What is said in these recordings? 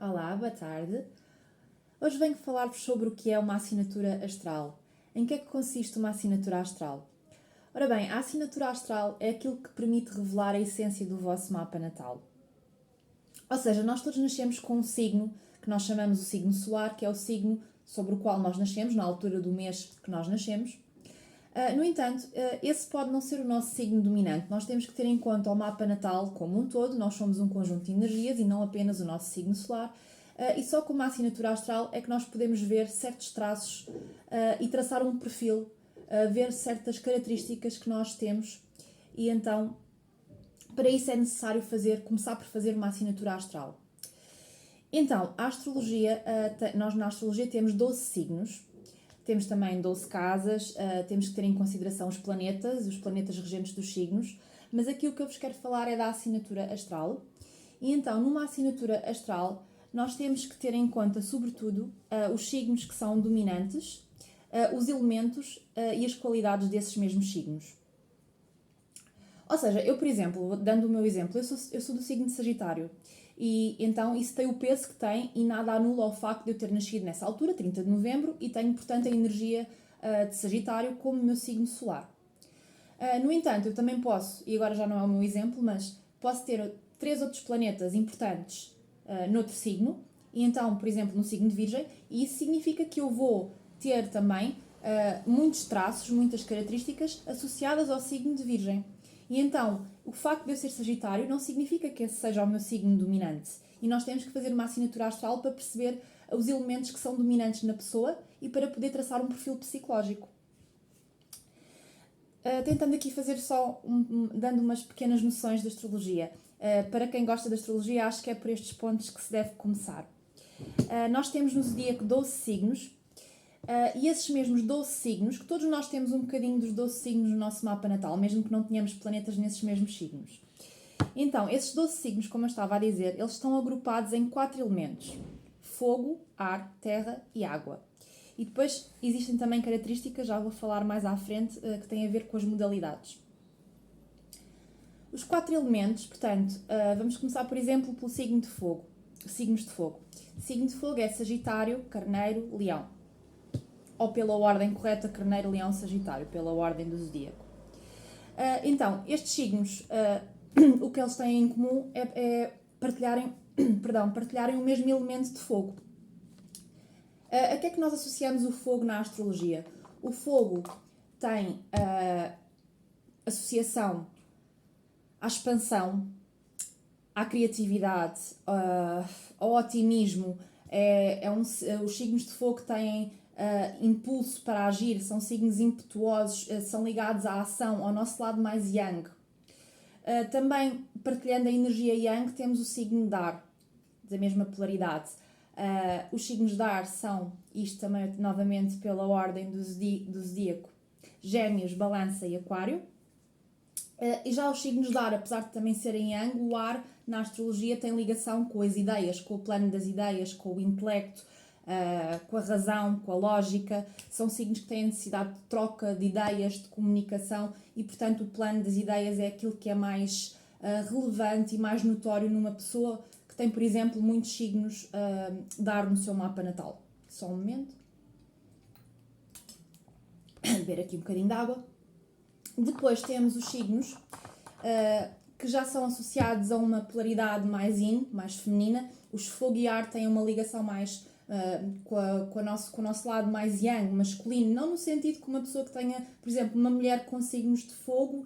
Olá, boa tarde. Hoje venho falar-vos sobre o que é uma assinatura astral. Em que é que consiste uma assinatura astral? Ora bem, a assinatura astral é aquilo que permite revelar a essência do vosso mapa natal. Ou seja, nós todos nascemos com um signo que nós chamamos o signo solar, que é o signo sobre o qual nós nascemos, na altura do mês que nós nascemos. No entanto, esse pode não ser o nosso signo dominante. Nós temos que ter em conta o mapa natal como um todo. Nós somos um conjunto de energias e não apenas o nosso signo solar. E só com uma assinatura astral é que nós podemos ver certos traços e traçar um perfil, ver certas características que nós temos. E então, para isso é necessário começar por fazer uma assinatura astral. Então, a astrologia, nós na astrologia temos 12 signos. Temos também 12 casas, temos que ter em consideração os planetas regentes dos signos, mas aqui o que eu vos quero falar é da assinatura astral. E então, numa assinatura astral, nós temos que ter em conta, sobretudo, os signos que são dominantes, os elementos e as qualidades desses mesmos signos. Ou seja, eu, por exemplo, dando o meu exemplo, eu sou do signo de Sagitário. E então isso tem o peso que tem e nada anula o facto de eu ter nascido nessa altura, 30 de novembro, e tenho, portanto, a energia de Sagitário como meu signo solar. No entanto, eu também posso, e agora já não é o meu exemplo, mas posso ter 3 outros planetas importantes noutro signo, e então, por exemplo, no signo de Virgem, e isso significa que eu vou ter também muitos traços, muitas características associadas ao signo de Virgem. E então, o facto de eu ser Sagitário não significa que esse seja o meu signo dominante. E nós temos que fazer uma assinatura astral para perceber os elementos que são dominantes na pessoa e para poder traçar um perfil psicológico. Tentando aqui fazer só, dando umas pequenas noções de astrologia. Para quem gosta de astrologia, acho que é por estes pontos que se deve começar. Nós temos no zodíaco 12 signos. E esses mesmos 12 signos, que todos nós temos um bocadinho dos 12 signos no nosso mapa natal, mesmo que não tenhamos planetas nesses mesmos signos. Então, esses 12 signos, como eu estava a dizer, eles estão agrupados em 4 elementos: fogo, ar, terra e água. E depois existem também características, já vou falar mais à frente, que têm a ver com as modalidades. Os 4 elementos, portanto, vamos começar, por exemplo, pelo signo de fogo. Signos de fogo. O signo de fogo é Sagitário, Carneiro, Leão. Ou pela ordem correta, Carneiro, Leão, Sagitário, pela ordem do zodíaco. Então, estes signos, o que eles têm em comum é partilharem o mesmo elemento de fogo. A que é que nós associamos o fogo na astrologia? O fogo tem associação à expansão, à criatividade, ao otimismo. Os signos de fogo têm impulso para agir, são signos impetuosos, são ligados à ação, ao nosso lado mais yang. Também, partilhando a energia yang, temos o signo de ar, da mesma polaridade. Os signos de ar são, isto também novamente pela ordem do zodíaco, Gêmeos, Balança e Aquário. E já os signos de ar, apesar de também serem yang, o ar na astrologia tem ligação com as ideias, com o plano das ideias, com o intelecto, com a razão, com a lógica. São signos que têm necessidade de troca de ideias, de comunicação, e portanto o plano das ideias é aquilo que é mais relevante e mais notório numa pessoa que tem, por exemplo, muitos signos de ar no seu mapa natal. Só um momento. Beber aqui um bocadinho de água. Depois temos os signos que já são associados a uma polaridade mais yin, mais feminina. Os fogo e ar têm uma ligação mais com o nosso lado mais yang, masculino, não no sentido que uma pessoa que tenha, por exemplo, uma mulher com signos de fogo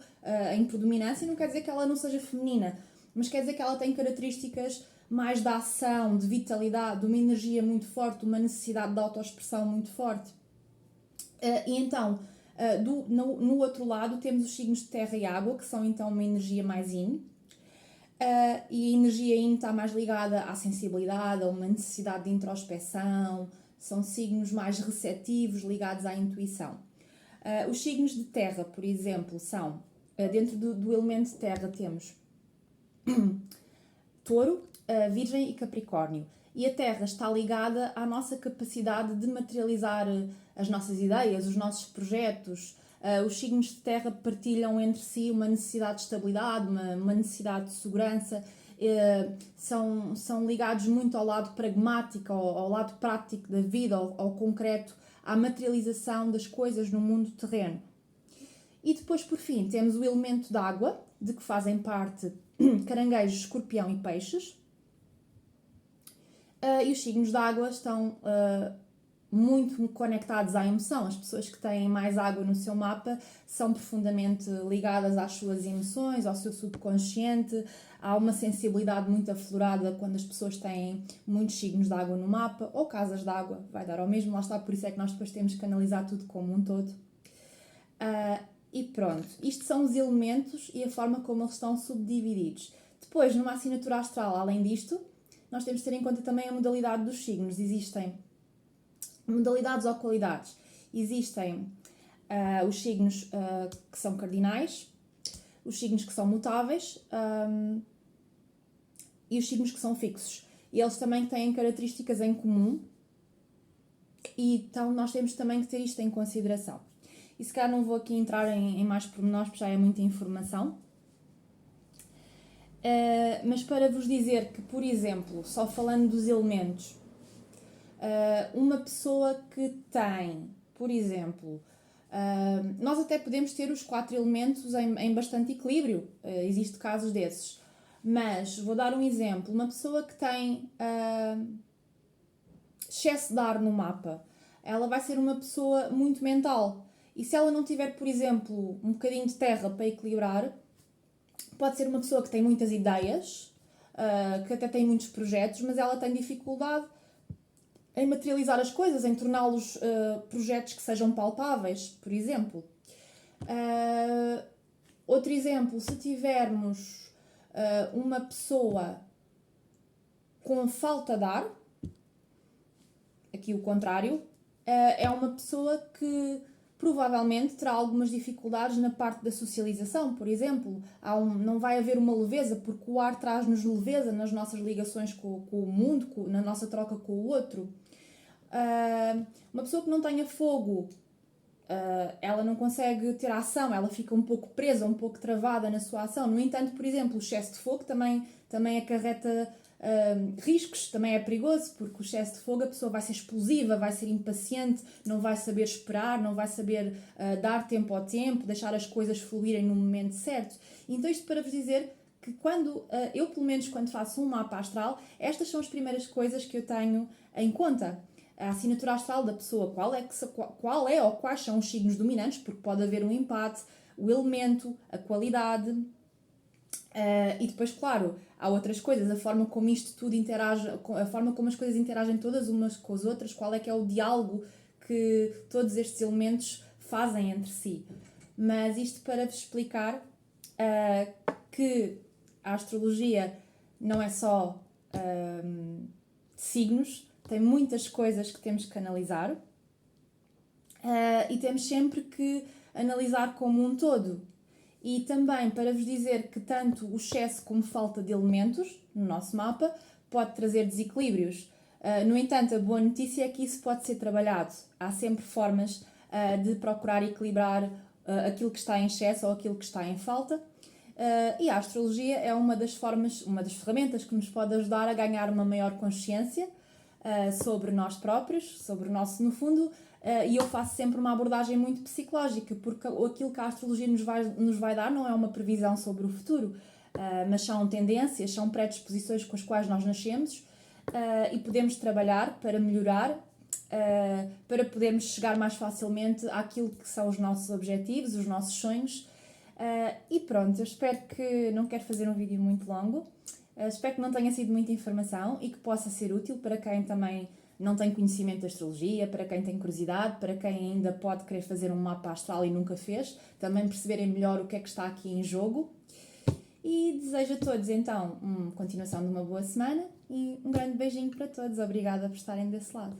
em predominância, não quer dizer que ela não seja feminina, mas quer dizer que ela tem características mais da ação, de vitalidade, de uma energia muito forte, uma necessidade de autoexpressão muito forte. E então, no outro lado, temos os signos de terra e água, que são então uma energia mais yin. E a energia yin está mais ligada à sensibilidade, a uma necessidade de introspeção, são signos mais receptivos, ligados à intuição. Os signos de terra, por exemplo, são, dentro do elemento de terra temos Touro, Virgem e Capricórnio. E a Terra está ligada à nossa capacidade de materializar as nossas ideias, os nossos projetos. Os signos de Terra partilham entre si uma necessidade de estabilidade, uma necessidade de segurança, são ligados muito ao lado pragmático, ao lado prático da vida, ao concreto, à materialização das coisas no mundo terreno. E depois, por fim, temos o elemento de água, de que fazem parte caranguejos, escorpião e peixes. E os signos de água estão muito conectados à emoção. As pessoas que têm mais água no seu mapa são profundamente ligadas às suas emoções, ao seu subconsciente. Há uma sensibilidade muito aflorada quando as pessoas têm muitos signos de água no mapa, ou casas de água, vai dar ao mesmo, lá está, por isso é que nós depois temos que analisar tudo como um todo. E pronto, isto são os elementos e a forma como eles estão subdivididos. Depois, numa assinatura astral, além disto, nós temos de ter em conta também a modalidade dos signos. Existem modalidades ou qualidades. Existem os signos que são cardinais, os signos que são mutáveis e os signos que são fixos. E eles também têm características em comum, e então nós temos também que ter isto em consideração. E se calhar não vou aqui entrar em mais pormenores, porque já é muita informação. Mas para vos dizer que, por exemplo, só falando dos elementos, uma pessoa que tem, por exemplo, nós até podemos ter os 4 elementos em bastante equilíbrio, existem casos desses, mas vou dar um exemplo, uma pessoa que tem excesso de ar no mapa, ela vai ser uma pessoa muito mental, e se ela não tiver, por exemplo, um bocadinho de terra para equilibrar, pode ser uma pessoa que tem muitas ideias, que até tem muitos projetos, mas ela tem dificuldade em materializar as coisas, em torná-los projetos que sejam palpáveis, por exemplo. Outro exemplo, se tivermos uma pessoa com falta de ar, aqui o contrário, é uma pessoa que provavelmente terá algumas dificuldades na parte da socialização, por exemplo. Não vai haver uma leveza, porque o ar traz-nos leveza nas nossas ligações com o mundo, na nossa troca com o outro. Uma pessoa que não tenha fogo, ela não consegue ter ação, ela fica um pouco presa, um pouco travada na sua ação. No entanto, por exemplo, o excesso de fogo também acarreta riscos, também é perigoso, porque o excesso de fogo a pessoa vai ser explosiva, vai ser impaciente, não vai saber esperar, não vai saber dar tempo ao tempo, deixar as coisas fluírem no momento certo. Então isto para vos dizer que eu pelo menos quando faço um mapa astral, estas são as primeiras coisas que eu tenho em conta. A assinatura astral da pessoa, qual é ou quais são os signos dominantes, porque pode haver um empate, o elemento, a qualidade. E depois, claro, há outras coisas, a forma como isto tudo interage, a forma como as coisas interagem todas umas com as outras, qual é que é o diálogo que todos estes elementos fazem entre si. Mas isto para vos explicar que a astrologia não é só signos, tem muitas coisas que temos que analisar e temos sempre que analisar como um todo. E também para vos dizer que tanto o excesso como falta de elementos no nosso mapa pode trazer desequilíbrios. No entanto, a boa notícia é que isso pode ser trabalhado. Há sempre formas de procurar equilibrar aquilo que está em excesso ou aquilo que está em falta. E a astrologia é uma das ferramentas que nos pode ajudar a ganhar uma maior consciência sobre nós próprios, sobre o nosso, no fundo, e eu faço sempre uma abordagem muito psicológica, porque aquilo que a astrologia nos vai dar não é uma previsão sobre o futuro, mas são tendências, são predisposições com as quais nós nascemos e podemos trabalhar para melhorar, para podermos chegar mais facilmente àquilo que são os nossos objetivos, os nossos sonhos. E pronto, eu espero que, não quero fazer um vídeo muito longo, espero que não tenha sido muita informação e que possa ser útil para quem também não tem conhecimento de astrologia, para quem tem curiosidade, para quem ainda pode querer fazer um mapa astral e nunca fez, também perceberem melhor o que é que está aqui em jogo. E desejo a todos então uma continuação de uma boa semana e um grande beijinho para todos. Obrigada por estarem desse lado.